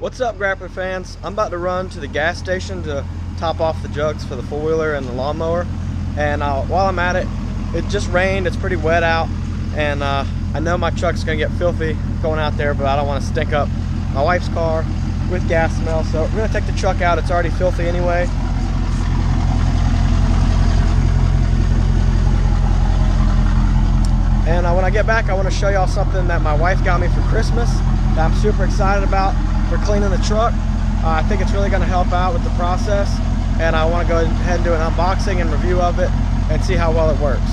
What's up, Grapper fans? I'm about to run to the gas station to top off the jugs for the four-wheeler and the lawnmower. And while I'm at it, it just rained, it's pretty wet out, and I know my truck's gonna get filthy going out there, but I don't want to stink up my wife's car with gas smell, so we're gonna take the truck out. It's already filthy anyway. And when I get back, I want to show y'all something that my wife got me for Christmas that I'm super excited about for cleaning the truck. I think it's really going to help out with the process, and I want to go ahead and do an unboxing and review of it and see how well it works.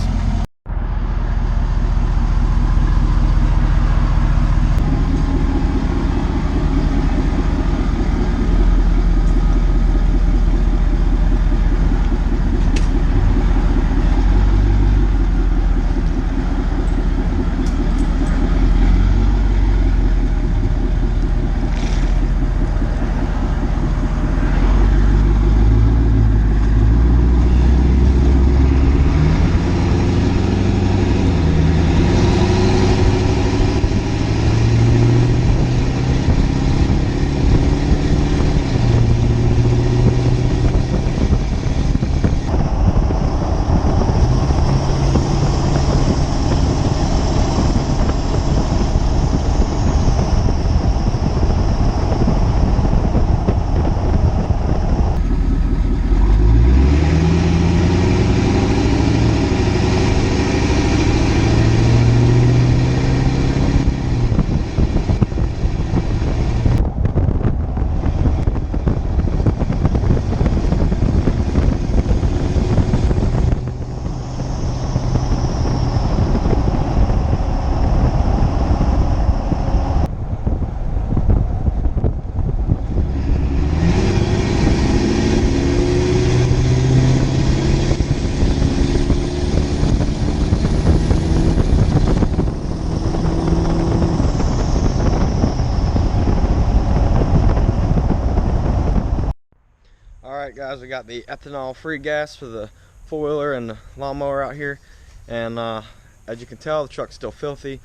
Alright guys, we got the ethanol free gas for the four-wheeler and the lawnmower out here, and as you can tell, the truck's still filthy,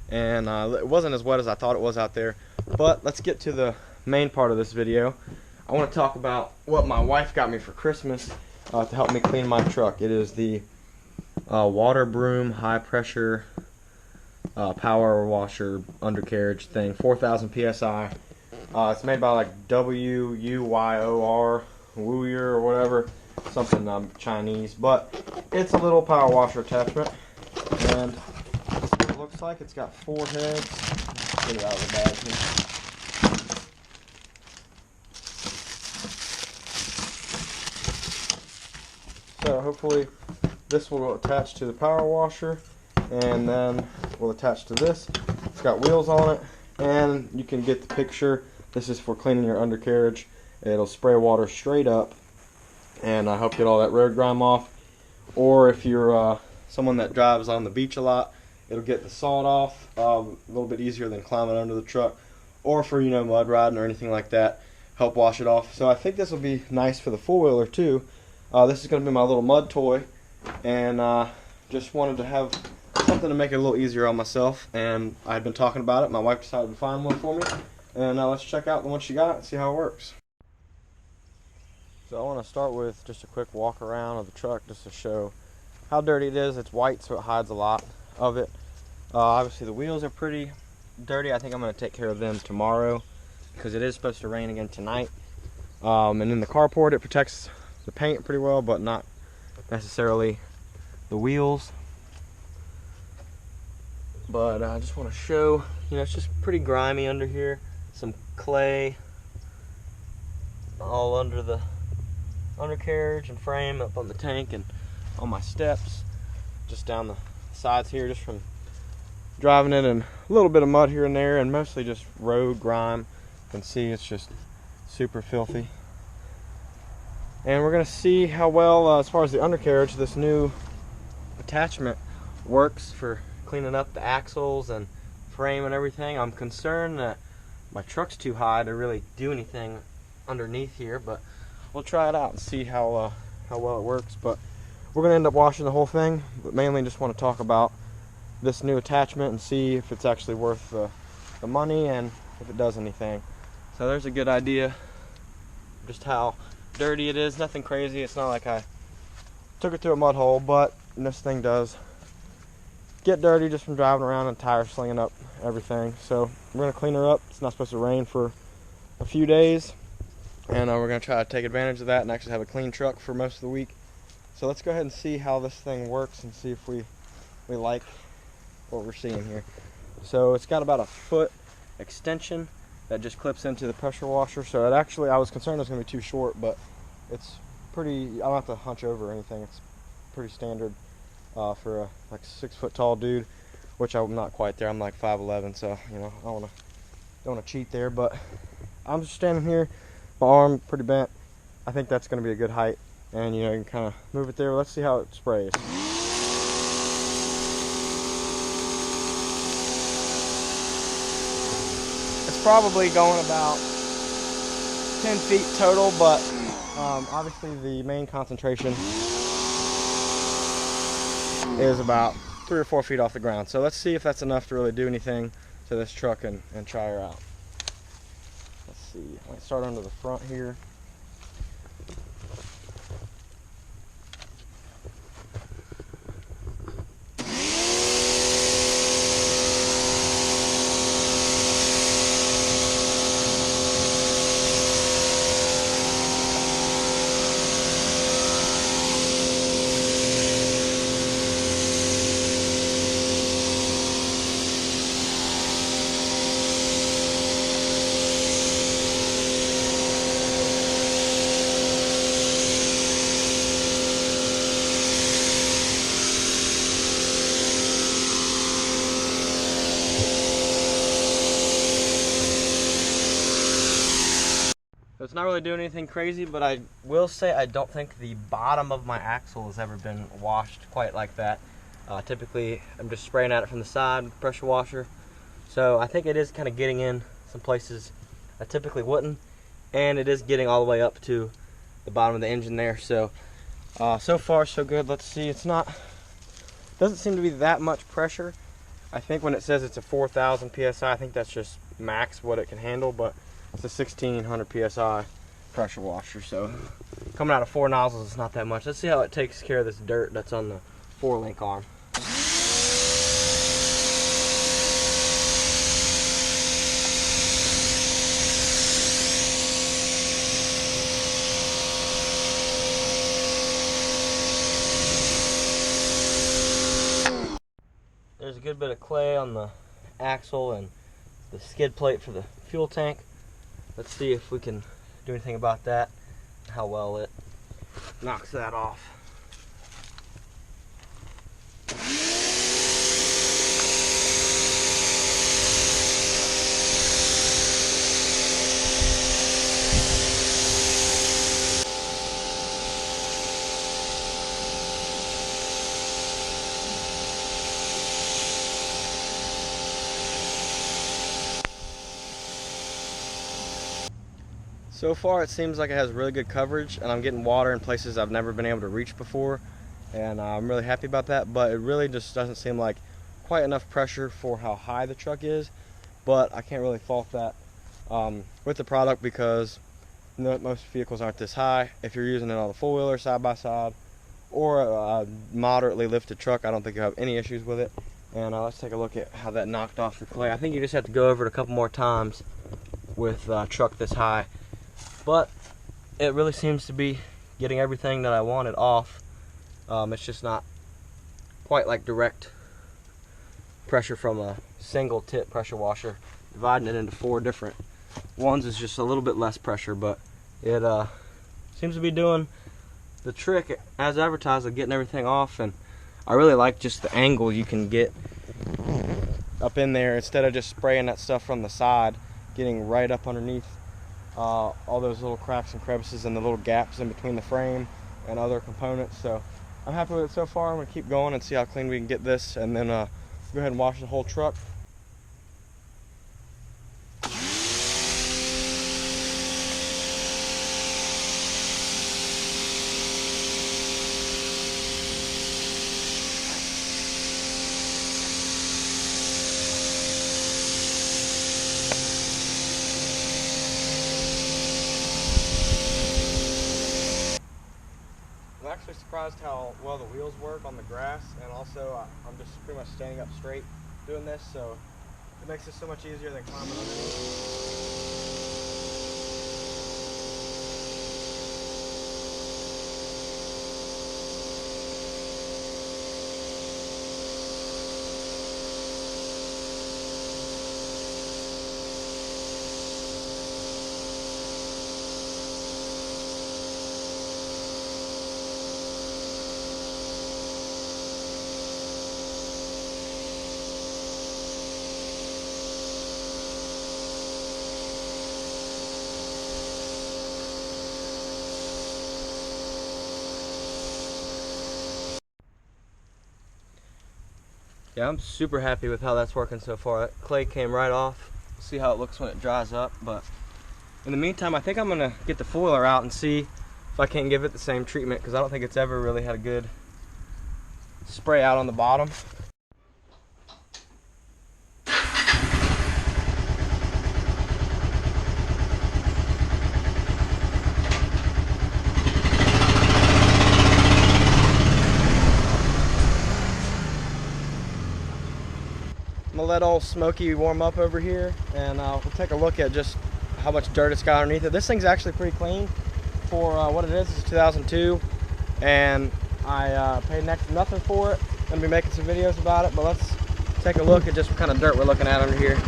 and it wasn't as wet as I thought it was out there. But let's get to the main part of this video. I want to talk about what my wife got me for Christmas to help me clean my truck. It is the water broom high pressure power washer undercarriage thing, 4,000 psi. It's made by like WUYOR or whatever, something Chinese, but it's a little power washer attachment, and that's what it looks like. It's got 4 heads. Let's get it out of the bag here. So hopefully this will attach to the power washer, and then we'll attach to this. It's got wheels on it, and you can get the picture. This is for cleaning your undercarriage. It'll spray water straight up and help get all that road grime off. Or if you're someone that drives on the beach a lot, it'll get the salt off a little bit easier than climbing under the truck. Or for, you know, mud riding or anything like that, help wash it off. So I think this will be nice for the four-wheeler too. This is going to be my little mud toy, and just wanted to have something to make it a little easier on myself, and I've been talking about it. My wife decided to find one for me, and let's check out the one she got and see how it works. So I want to start with just a quick walk around of the truck just to show how dirty it is. It's white, so it hides a lot of it. Obviously the wheels are pretty dirty. I think I'm going to take care of them tomorrow because it is supposed to rain again tonight. And in the carport, it protects the paint pretty well, but not necessarily the wheels. But I just want to show, you know, it's just pretty grimy under here. Some clay all under the undercarriage and frame, up on the tank and on my steps, just down the sides here, just from driving it, and a little bit of mud here and there, and mostly just road grime. You can see it's just super filthy. And we're going to see how well, as far as the undercarriage, this new attachment works for cleaning up the axles and frame and everything. I'm concerned that my truck's too high to really do anything underneath here, but we'll try it out and see how well it works. But we're going to end up washing the whole thing, but mainly just want to talk about this new attachment and see if it's actually worth the money and if it does anything. So there's a good idea just how dirty it is. Nothing crazy. It's not like I took it to a mud hole, but this thing does get dirty just from driving around and tires slinging up everything. So we're going to clean her up. It's not supposed to rain for a few days, and we're going to try to take advantage of that and actually have a clean truck for most of the week. So let's go ahead and see how this thing works and see if we like what we're seeing here. So it's got about a foot extension that just clips into the pressure washer. So it actually, I was concerned it was going to be too short, but it's pretty, I don't have to hunch over or anything. It's pretty standard for a like 6 foot tall dude, which I'm not quite there. I'm like 5'11", so you know, I don't want to cheat there, but I'm just standing here, my arm pretty bent. I think that's going to be a good height, and you know, you can kind of move it there. Let's see how it sprays. It's probably going about 10 feet total, but obviously the main concentration is about 3 or 4 feet off the ground. So let's see if that's enough to really do anything to this truck and try her out. Let's see, I might start under the front here. So it's not really doing anything crazy, but I will say I don't think the bottom of my axle has ever been washed quite like that. Typically, I'm just spraying at it from the side with the pressure washer. So I think it is kind of getting in some places I typically wouldn't, and it is getting all the way up to the bottom of the engine there. So, so far so good. Let's see, doesn't seem to be that much pressure. I think when it says it's a 4,000 PSI, I think that's just max what it can handle, but it's a 1,600 PSI pressure washer, so coming out of 4 nozzles, it's not that much. Let's see how it takes care of this dirt that's on the 4-link arm. There's a good bit of clay on the axle and the skid plate for the fuel tank. Let's see if we can do anything about that, how well it knocks that off. So far it seems like it has really good coverage, and I'm getting water in places I've never been able to reach before, and I'm really happy about that. But it really just doesn't seem like quite enough pressure for how high the truck is, but I can't really fault that with the product, because most vehicles aren't this high. If you're using it on a four-wheeler side by side or a moderately lifted truck, I don't think you have any issues with it. And let's take a look at how that knocked off the clay. I think you just have to go over it a couple more times with a truck this high. But it really seems to be getting everything that I wanted off. It's just not quite like direct pressure from a single tip pressure washer. Dividing it into 4 different ones is just a little bit less pressure, but it seems to be doing the trick as advertised of getting everything off. And I really like just the angle you can get up in there instead of just spraying that stuff from the side, getting right up underneath all those little cracks and crevices and the little gaps in between the frame and other components. So I'm happy with it so far. I'm going to keep going and see how clean we can get this, and then go ahead and wash the whole truck. actually surprised how well the wheels work on the grass, and also I'm just pretty much standing up straight doing this, so it makes it so much easier than climbing underneath. Yeah, I'm super happy with how that's working so far. That clay came right off. We'll see how it looks when it dries up, but in the meantime, I think I'm gonna get the foiler out and see if I can't give it the same treatment, because I don't think it's ever really had a good spray out on the bottom. I'm gonna let old Smokey warm up over here, and we'll take a look at just how much dirt it's got underneath it. This thing's actually pretty clean for what it is. It's 2002, and I paid next to nothing for it. I'm gonna be making some videos about it, but let's take a look at just what kind of dirt we're looking at under here.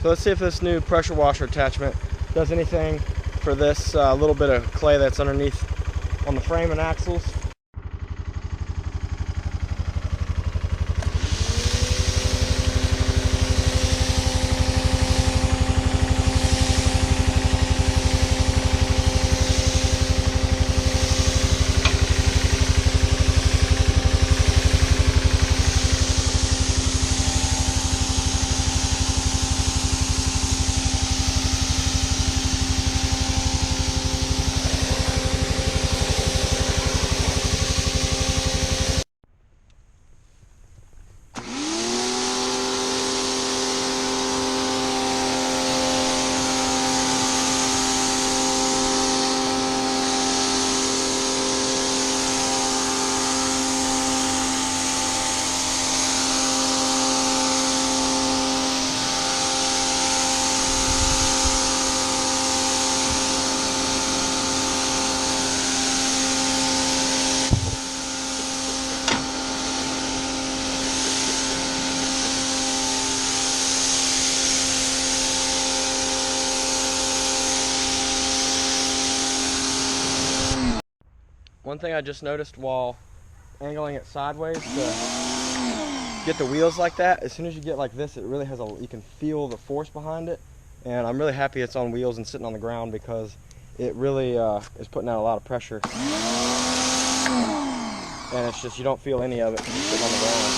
So let's see if this new pressure washer attachment does anything for this little bit of clay that's underneath on the frame and axles. One thing I just noticed while angling it sideways to get the wheels like that, as soon as you get like this, it really has you can feel the force behind it. And I'm really happy it's on wheels and sitting on the ground, because it really is putting out a lot of pressure. And it's just, you don't feel any of it because it's sitting on the ground.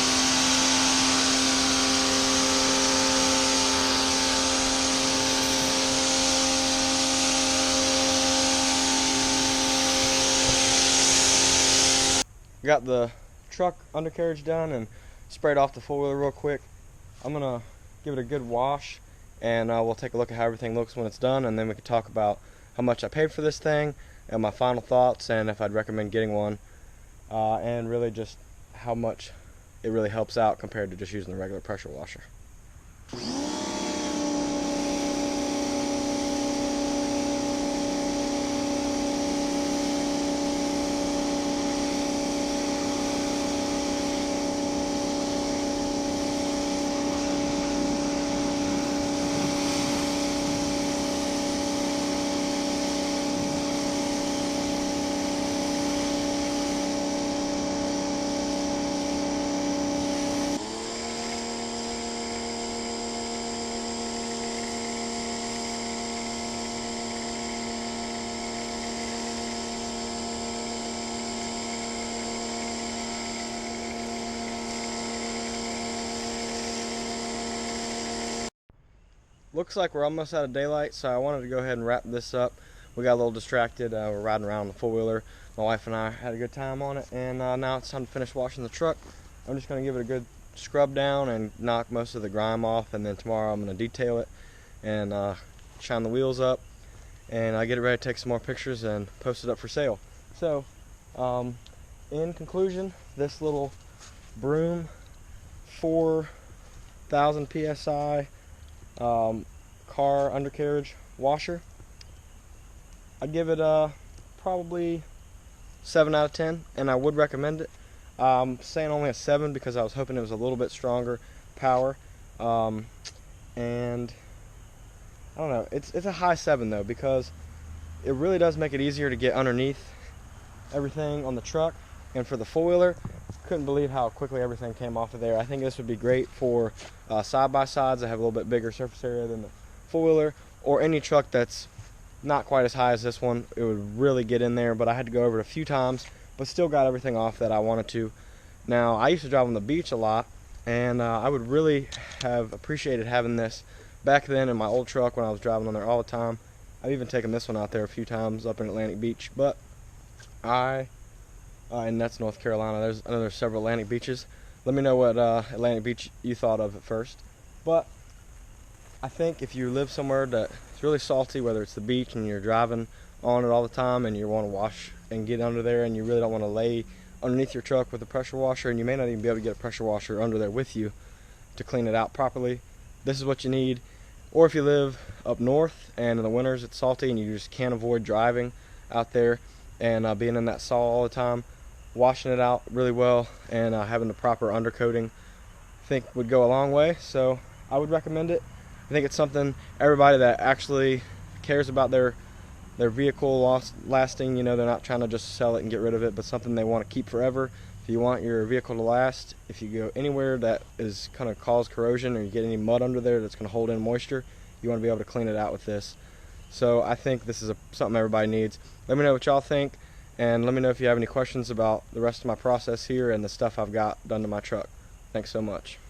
Got the truck undercarriage done and sprayed off the four-wheeler real quick. I'm gonna give it a good wash, and we'll take a look at how everything looks when it's done, and then we can talk about how much I paid for this thing and my final thoughts, and if I'd recommend getting one, and really just how much it really helps out compared to just using the regular pressure washer. looks like we're almost out of daylight, so I wanted to go ahead and wrap this up. We got a little distracted. We're riding around on the four-wheeler. My wife and I had a good time on it, and now it's time to finish washing the truck. I'm just going to give it a good scrub down and knock most of the grime off, and then tomorrow I'm going to detail it and shine the wheels up, and I get it ready to take some more pictures and post it up for sale. So in conclusion, this little Broom 4,000 psi car undercarriage washer, I'd give it probably 7 out of 10, and I would recommend it. Saying only a 7 because I was hoping it was a little bit stronger power, and I don't know, it's a high 7 though, because it really does make it easier to get underneath everything on the truck. And for the four-wheeler, couldn't believe how quickly everything came off of there. I think this would be great for side-by-sides that have a little bit bigger surface area than the four-wheeler, or any truck that's not quite as high as this one. It would really get in there, but I had to go over it a few times, but still got everything off that I wanted to. Now, I used to drive on the beach a lot, and I would really have appreciated having this back then in my old truck when I was driving on there all the time. I've even taken this one out there a few times up in Atlantic Beach, but and that's North Carolina. I know there's several Atlantic beaches. Let me know what Atlantic Beach you thought of at first. But I think if you live somewhere that's really salty, whether it's the beach and you're driving on it all the time and you want to wash and get under there, and you really don't want to lay underneath your truck with a pressure washer, and you may not even be able to get a pressure washer under there with you to clean it out properly, this is what you need. Or if you live up north and in the winters it's salty and you just can't avoid driving out there and being in that saw all the time, washing it out really well and having the proper undercoating, I think would go a long way. So I would recommend it. I think it's something everybody that actually cares about their vehicle lasting, you know, they're not trying to just sell it and get rid of it, but something they want to keep forever. If you want your vehicle to last, if you go anywhere that is going to cause corrosion, or you get any mud under there that's going to hold in moisture, you want to be able to clean it out with this. So I think this is something everybody needs. Let me know what y'all think, and let me know if you have any questions about the rest of my process here and the stuff I've got done to my truck. Thanks so much.